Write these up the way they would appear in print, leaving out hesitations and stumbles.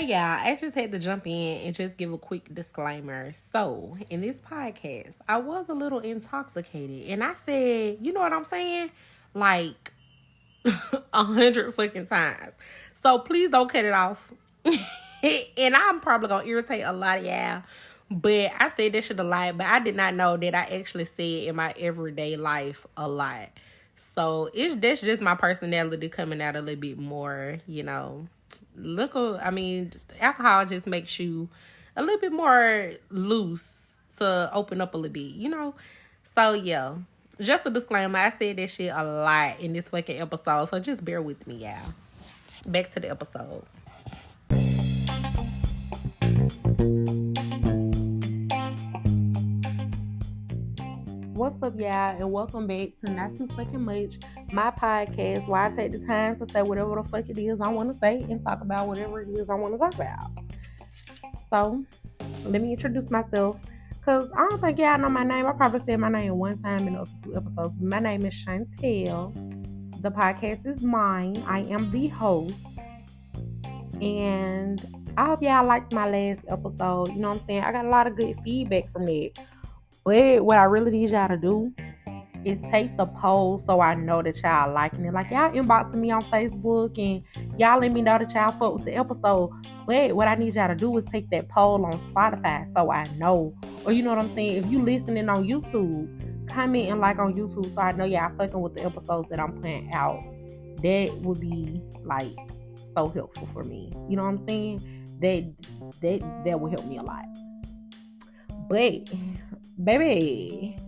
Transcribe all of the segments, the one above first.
Hey y'all, I just had to jump in and just give a quick disclaimer. So, in this podcast, I was a little intoxicated and I said, you know what I'm saying? Like 100 fucking times. So, please don't cut it off. And I'm probably gonna irritate a lot of y'all. But I said that shit a lot, but I did not know that I actually said in my everyday life a lot. So that's just my personality coming out a little bit more, alcohol just makes you a little bit more loose to open up a little bit. So yeah, just a disclaimer. I said that shit a lot in this fucking episode, so just bear with me, y'all. Back to the episode. What's up, y'all, and welcome back to Not Too Fucking Much, my podcast where I take the time to say whatever the fuck it is I want to say and talk about whatever it is I want to talk about. So, let me introduce myself, because I don't think y'all know my name. I probably said my name one time in the other 2 episodes. My name is Chantel. The podcast is mine. I am the host, and I hope y'all liked my last episode. You know what I'm saying? I got a lot of good feedback from that. But what I really need y'all to do is take the poll so I know that y'all liking it. Like, y'all inboxing me on Facebook and y'all let me know that y'all fuck with the episode. But what I need y'all to do is take that poll on Spotify so I know. Or you know what I'm saying? If you listening on YouTube, comment and like on YouTube so I know y'all fucking with the episodes that I'm putting out. That would be like so helpful for me. You know what I'm saying? That will help me a lot. But baby,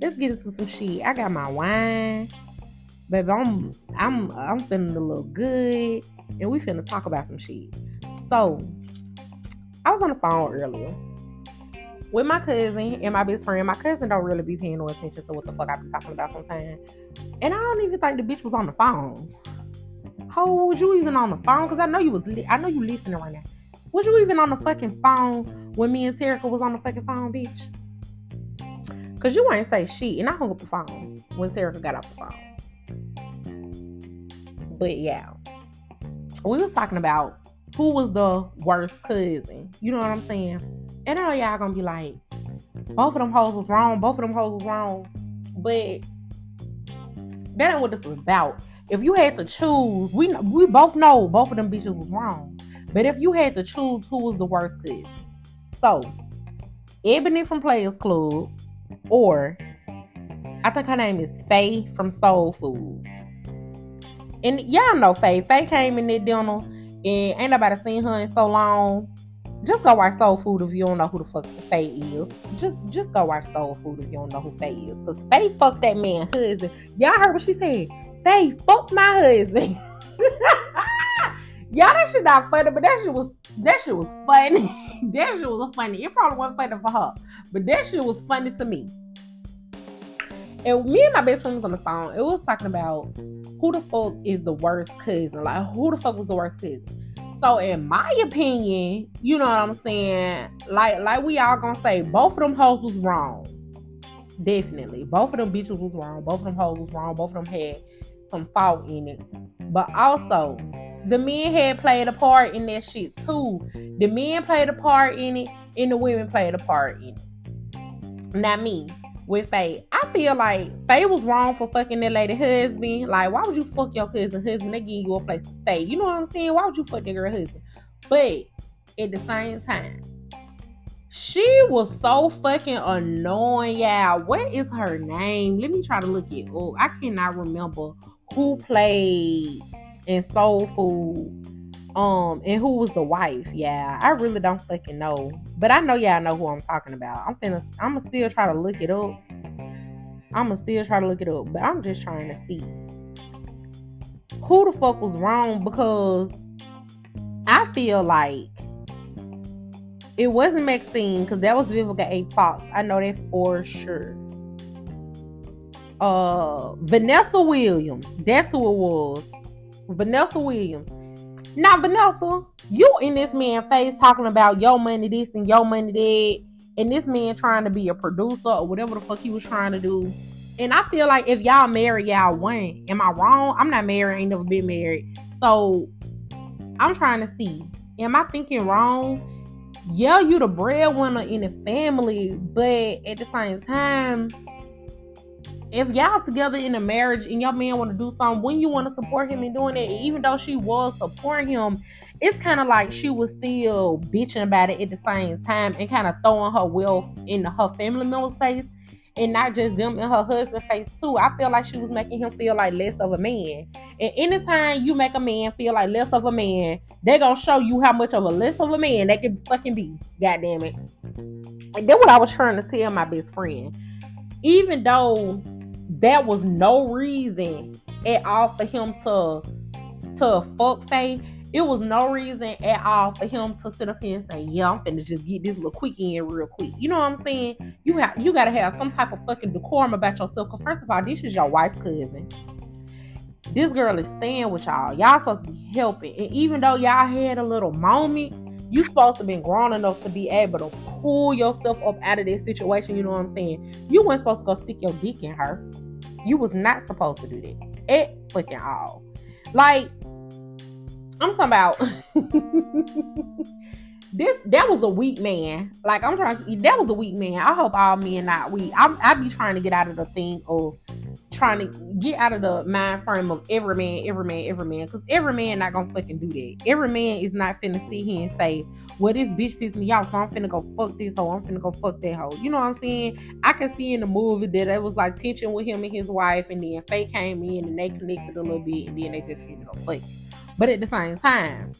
let's get into some shit. I got my wine, baby. I'm feeling a little good, and we finna talk about some shit. So, I was on the phone earlier with my cousin and my best friend. My cousin don't really be paying no attention to what the fuck I be talking about sometimes, and I don't even think the bitch was on the phone. How was you even on the phone? Cause I know you listening right now. Was you even on the fucking phone when me and Terica was on the fucking phone, bitch? Cause you ain't say shit, and I hung up the phone when Terica got off the phone. But yeah, we was talking about who was the worst cousin. You know what I'm saying? And I know y'all gonna be like, both of them hoes was wrong. But that ain't what this is about. If you had to choose, we both know both of them bitches was wrong. But if you had to choose who was the worst cousin, so Ebony from Players Club, or I think her name is Faye from Soul Food. And y'all know Faye. Faye came in that dinner and ain't nobody seen her in so long. Just go watch Soul Food if you don't know who the fuck Faye is. Just go watch Soul Food if you don't know who Faye is. Because Faye fucked that man husband. Y'all heard what she said? Faye fucked my husband. Y'all, that shit not funny, but that shit was funny. That shit was funny. It probably wasn't funny for her, but that shit was funny to me. And me and my best friend was on the phone. It was talking about who the fuck is the worst cousin. Like, who the fuck was the worst cousin? So, in my opinion, you know what I'm saying? Like we all gonna say, both of them hoes was wrong. Definitely. Both of them bitches was wrong. Both of them hoes was wrong. Both of them had some fault in it. But also, the men had played a part in that shit too. The men played a part in it, and the women played a part in it. Not me. With Faye, I feel like Faye was wrong for fucking that lady husband. Like, why would you fuck your cousin husband? They giving you a place to stay. You know what I'm saying? Why would you fuck that girl husband? But at the same time, she was so fucking annoying, y'all. What is her name? Let me try to look it up. I cannot remember who played in Soul Food, and who was the wife. Yeah, I really don't fucking know, but I know y'all know who I'm talking about. I'ma still try to look it up. But I'm just trying to see who the fuck was wrong, because I feel like it wasn't Maxine, because that was Vivica A. Fox. I know that for sure. Vanessa Williams. That's who it was. Vanessa Williams. Now, Vanessa, you in this man's face talking about your money this and your money that, and this man trying to be a producer or whatever the fuck he was trying to do. And I feel like if y'all married, y'all win. Am I wrong? I'm not married. I ain't never been married. So I'm trying to see, Am I thinking wrong? Yeah, you the breadwinner in the family, but at the same time, if y'all together in a marriage and your man want to do something, when you want to support him in doing it, even though she was supporting him, it's kind of like she was still bitching about it at the same time and kind of throwing her wealth in her family member's face and not just them in her husband's face too. I feel like she was making him feel like less of a man. And anytime you make a man feel like less of a man, they're going to show you how much of a less of a man they can fucking be. God damn it. And that's what I was trying to tell my best friend. Even though that was no reason at all for him to fuck Faye, it was no reason at all for him to sit up here and say, yeah, I'm finna just get this little quickie in real quick. You know what I'm saying? You gotta have some type of fucking decorum about yourself. Because first of all, this is your wife's cousin. This girl is staying with y'all. Y'all supposed to be helping. And even though y'all had a little moment, you supposed to be grown enough to be able to pull yourself up out of this situation. You know what I'm saying? You weren't supposed to go stick your dick in her. You was not supposed to do that at fucking all. Like, I'm talking about that was a weak man. Like, that was a weak man. I hope all men not weak. I be trying to get out of the thing of trying to get out of the mind frame of every man. Because every man not gonna fucking do that. Every man is not finna sit here and say, well, this bitch pissed me off, so I'm finna go fuck this hoe, I'm finna go fuck that hoe. You know what I'm saying? I can see in the movie that it was like tension with him and his wife, and then Faye came in and they connected a little bit, and then they just ended up fucking. But at the same time,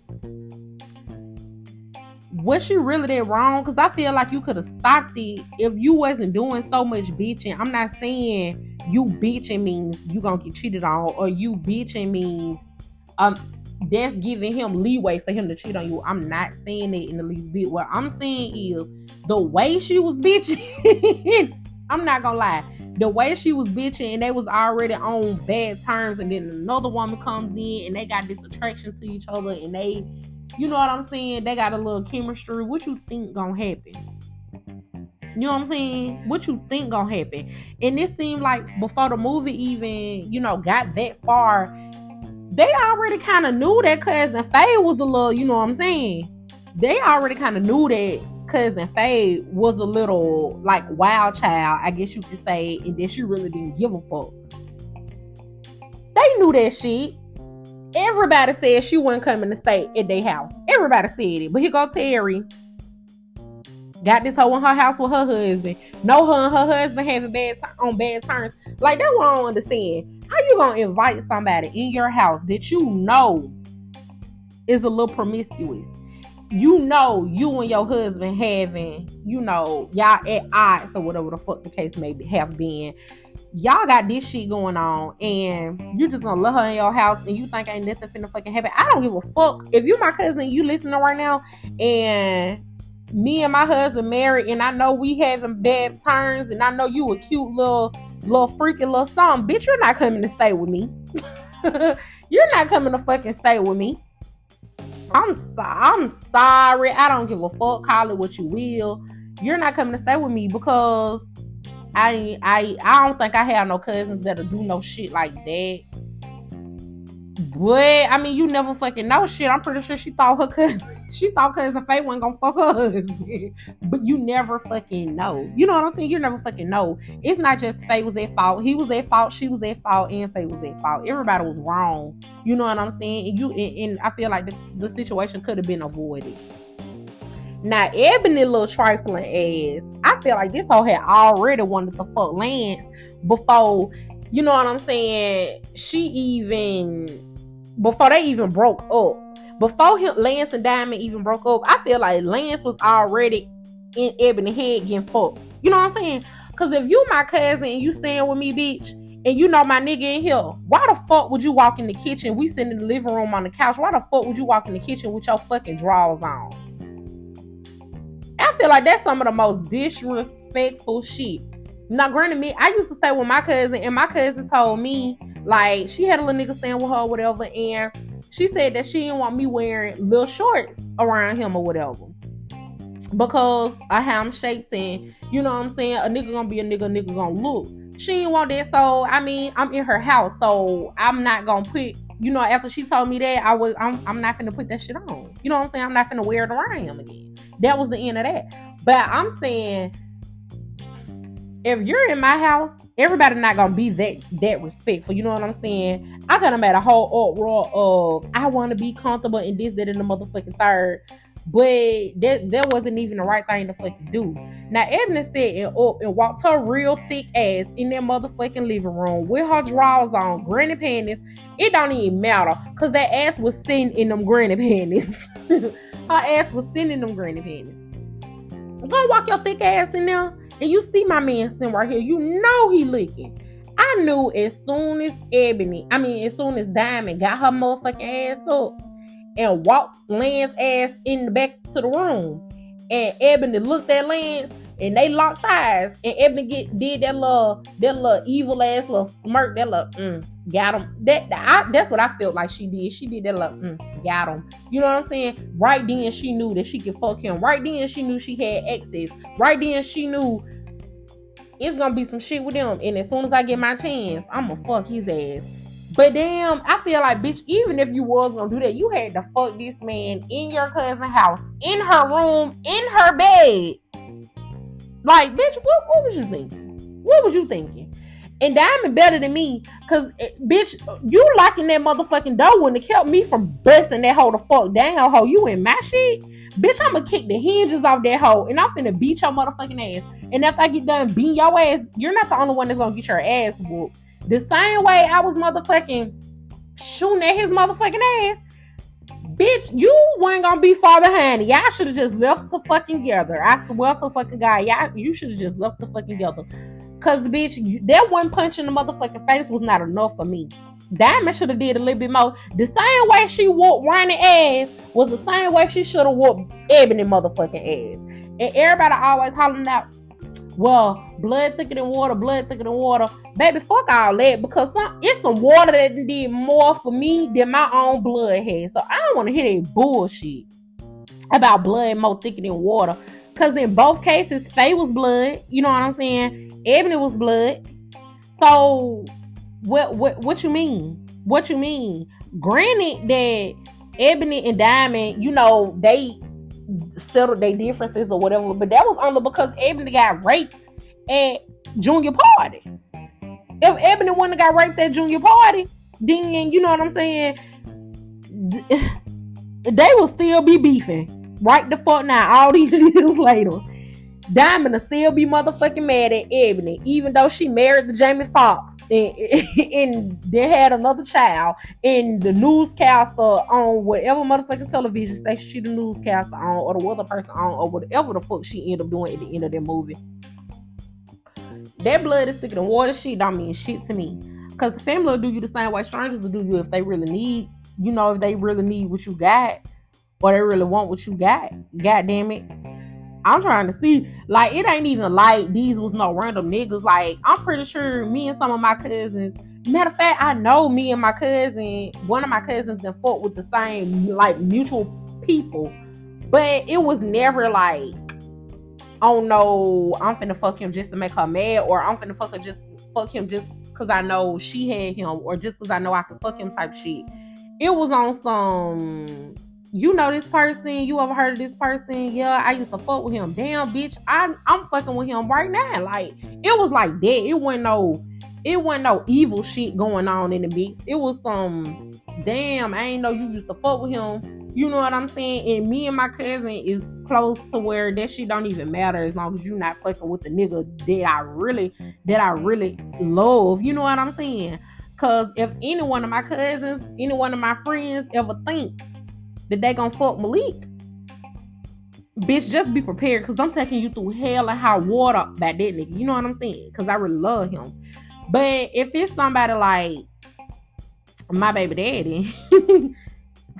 was she really that wrong? Because I feel like you could have stopped it if you wasn't doing so much bitching. I'm not saying you bitching means you gonna get cheated on, or you bitching means that's giving him leeway for him to cheat on you. I'm not saying that in the least bit. What I'm saying is the way she was bitching. I'm not gonna lie. The way she was bitching and they was already on bad terms, and then another woman comes in and they got this attraction to each other, and they, you know what I'm saying, they got a little chemistry. What you think gonna happen? You know what I'm saying? What you think gonna happen? And it seemed like before the movie even, got that far, they already kind of knew that cousin Faye was a little, you know what I'm saying? They already kind of knew that cousin Faye was a little like wild child, I guess you could say, and that she really didn't give a fuck. They knew that shit. Everybody said she wasn't coming to stay at their house. Everybody said it. But here go Terry. Got this hoe in her house with her husband. Know her and her husband having on bad terms. Like, that's what I don't understand. How you gonna invite somebody in your house that you know is a little promiscuous? You know you and your husband having, y'all at odds or whatever the fuck the case may have been. Y'all got this shit going on, and you just gonna let her in your house and you think ain't nothing finna fucking happen. I don't give a fuck. If you my cousin and you listening right now, and me and my husband married, and I know we having bad terms, and I know you a cute little freaky little something, bitch, you're not coming to stay with me. You're not coming to fucking stay with me. I'm sorry. I don't give a fuck. Call it what you will. You're not coming to stay with me, because I don't think I have no cousins that'll do no shit like that. But I mean, you never fucking know shit. I'm pretty sure she thought cousin Faye wasn't gonna fuck her husband. But you never fucking know. You know what I'm saying? You never fucking know. It's not just Faye was at fault. He was at fault. She was at fault. And Faye was at fault. Everybody was wrong. You know what I'm saying? And I feel like the situation could have been avoided. Now, Ebony little trifling ass, I feel like this hoe had already wanted to fuck Lance before, you know what I'm saying, before they even broke up. Before Lance and Diamond even broke up, I feel like Lance was already in Ebony's head getting fucked. You know what I'm saying? Because if you my cousin and you staying with me, bitch, and you know my nigga in here, why the fuck would you walk in the kitchen? We sitting in the living room on the couch. Why the fuck would you walk in the kitchen with your fucking drawers on? I feel like that's some of the most disrespectful shit. Now, granted, me, I used to stay with my cousin, and my cousin told me, like, she had a little nigga staying with her or whatever, and she said that she didn't want me wearing little shorts around him or whatever, because of how I'm shaped, and, you know what I'm saying, a nigga gonna be a nigga gonna look. She didn't want that, so, I mean, I'm in her house, so I'm not gonna put You know, after she told me that, I'm not finna put that shit on. You know what I'm saying? I'm not finna wear it around him again. That was the end of that. But I'm saying, if you're in my house, everybody not gonna be that respectful. You know what I'm saying? I could have made a whole uproar of I want to be comfortable in this, that, and the motherfucking third. But that wasn't even the right thing to fucking do. Now, Ebony said and walked her real thick ass in that motherfucking living room with her drawers on, granny panties. It don't even matter, because that ass was sitting in them granny panties. Her ass was sitting in them granny panties. Go walk your thick ass in there, and you see my man sitting right here. You know he looking. I knew as soon as Diamond got her motherfucking ass up and walked Lance's ass in the back to the room, and Ebony looked at Lance, and they locked eyes, and Ebony did that little evil ass little smirk, that little got him. That's what I felt like she did. She did that little got him. You know what I'm saying? Right then she knew that she could fuck him. Right then she knew she had access. Right then she knew it's gonna be some shit with him, and as soon as I get my chance, I'ma fuck his ass. But damn, I feel like, bitch, even if you was gonna do that, you had to fuck this man in your cousin's house, in her room, in her bed. Like, bitch, what was you thinking? What was you thinking? And Diamond better than me, cause bitch, you locking that motherfucking door wouldn't have kept me from busting that hoe the fuck down, hoe. You in my shit? Bitch, I'ma kick the hinges off that hoe, and I'm finna beat your motherfucking ass. And after I get done beating your ass, you're not the only one that's gonna get your ass whooped. The same way I was motherfucking shooting at his motherfucking ass, bitch, you weren't gonna be far behind. Y'all should have just left the fucking together. I swear to fucking God, you should have just left the fucking together. Cause bitch, that one punch in the motherfucking face was not enough for me. Diamond should have did a little bit more. The same way she whooped Ronnie's ass was the same way she should have whooped Ebony motherfucking ass. And everybody always hollering out, well, blood thicker than water, blood thicker than water. Baby, fuck all that, because it's some water that did more for me than my own blood has. So I don't want to hear that bullshit about blood more thicker than water. Because in both cases, Faye was blood. You know what I'm saying? Ebony was blood. So what you mean? What you mean? Granted that Ebony and Diamond, you know, they settled their differences or whatever, but that was only because Ebony got raped at junior party. If Ebony wouldn't have got raped at junior party, then, you know what I'm saying, they will still be beefing right the fuck now, all these years later. Diamond will still be motherfucking mad at Ebony, even though she married the Jamie Foxx and they had another child, and the newscaster on whatever motherfucking television station she the newscaster on, or the other person on, or whatever the fuck she ended up doing at the end of that movie. That blood is thicker than water shit don't mean shit to me. Cause the family will do you the same way strangers will do you if they really need, you know, if they really need what you got, or they really want what you got. God damn it. I'm trying to see, like, it ain't even like these was no random niggas. Like, I'm pretty sure me and some of my cousins, matter of fact, I know me and my cousin, one of my cousins that fought with the same, like, mutual people. But it was never like, oh no, I'm finna fuck him just to make her mad, or I'm finna fuck him just because I know she had him, or just because I know I can fuck him type shit. It was on some, you know this person, you ever heard of this person? Yeah, I used to fuck with him. Damn, bitch, I'm fucking with him right now. Like, it was like that. It wasn't no evil shit going on in the mix. It was some, damn, I ain't know you used to fuck with him. You know what I'm saying? And me and my cousin is close to where that shit don't even matter as long as you're not fucking with the nigga that I really love. You know what I'm saying? Cause if any one of my cousins, any one of my friends ever think that they gonna fuck Malik, bitch, just be prepared, cause I'm taking you through hell and high water about that nigga. You know what I'm saying? Cause I really love him. But if it's somebody like my baby daddy,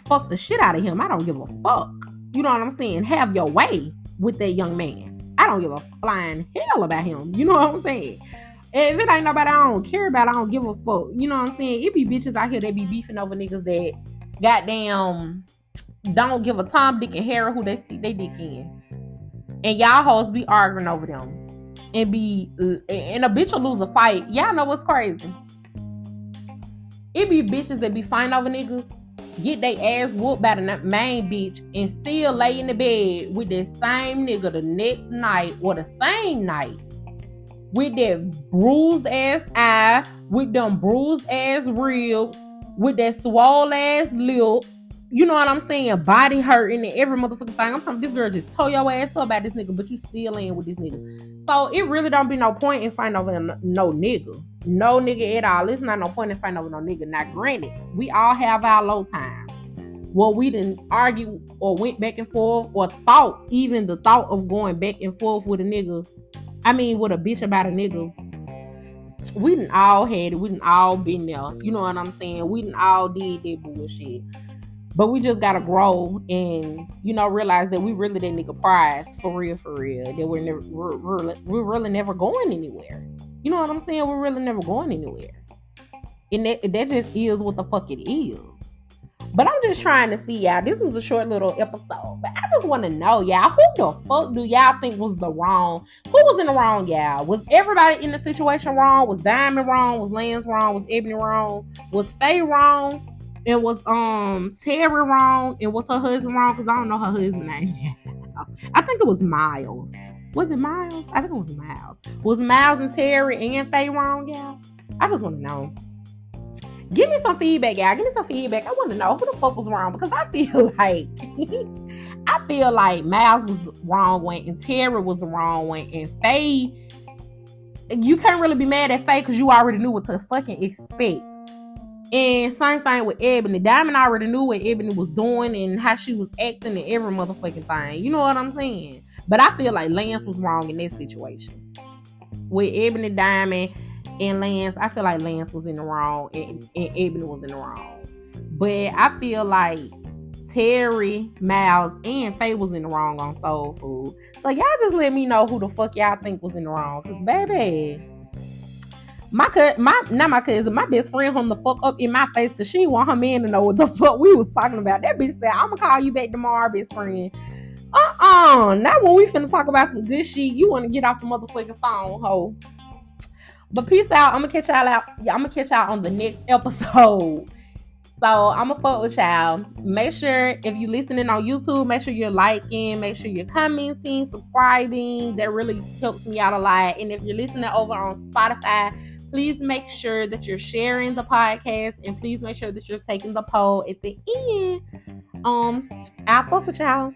fuck the shit out of him. I don't give a fuck. You know what I'm saying? Have your way with that young man. I don't give a flying hell about him. You know what I'm saying? If it ain't nobody I don't care about, I don't give a fuck. You know what I'm saying? It be bitches out here that be beefing over niggas that goddamn don't give a Tom, Dick, and Harry who they stick they dick in. And y'all hoes be arguing over them. And a bitch will lose a fight. Y'all know what's crazy? It be bitches that be fighting over niggas, get their ass whooped by the main bitch, and still lay in the bed with that same nigga the next night or the same night with that bruised ass eye, with them bruised ass ribs, with that swole ass lip. You know what I'm saying? Body hurting and every motherfucking thing. I'm talking, this girl just tore your ass up about this nigga, but you still in with this nigga. So it really don't be no point in fighting over no nigga. No nigga at all. It's not no point in fighting over no nigga. Now granted, we all have our low times. Well, we didn't argue or went back and forth or thought, even the thought of going back and forth with a nigga. I mean, with a bitch about a nigga. We done all had it. We done all been there. You know what I'm saying? We done all did that bullshit. But we just gotta grow and, you know, realize that we really that nigga prize for real. That we're really never going anywhere. You know what I'm saying? We're really never going anywhere. And that just is what the fuck it is. But I'm just trying to see, y'all. This was a short little episode. But I just want to know, y'all, who the fuck do y'all think was the wrong? Who was in the wrong, y'all? Was everybody in the situation wrong? Was Diamond wrong? Was Lance wrong? Was Ebony wrong? Was Faye wrong? And was Terry wrong? And was her husband wrong? Because I don't know her husband's name. I think it was Miles. Was it Miles? I think it was Miles. Was Miles and Terry and Faye wrong, y'all? I just want to know. Give me some feedback, y'all. Give me some feedback. I want to know who the fuck was wrong, because I feel like Miles was the wrong one and Terry was the wrong one, and Faye, you can't really be mad at Faye because you already knew what to fucking expect. And same thing with Ebony. Diamond already knew what Ebony was doing and how she was acting and every motherfucking thing. You know what I'm saying? But I feel like Lance was wrong in this situation. With Ebony, Diamond, and Lance, I feel like Lance was in the wrong and Ebony was in the wrong. But I feel like Terry, Miles, and Faye was in the wrong on Soul Food. So y'all just let me know who the fuck y'all think was in the wrong. Because baby, my best friend hung the fuck up in my face because she want her man to know what the fuck we was talking about. That bitch said, I'ma call you back tomorrow, best friend. Not when we finna talk about some good shit. You wanna get off the motherfucking phone, ho. But peace out. I'm gonna catch y'all on the next episode. So I'm gonna fuck with y'all. Make sure if you're listening on YouTube, make sure you're liking, make sure you're commenting, subscribing. That really helps me out a lot. And if you're listening over on Spotify, please make sure that you're sharing the podcast, and please make sure that you're taking the poll at the end. I'll fuck with y'all.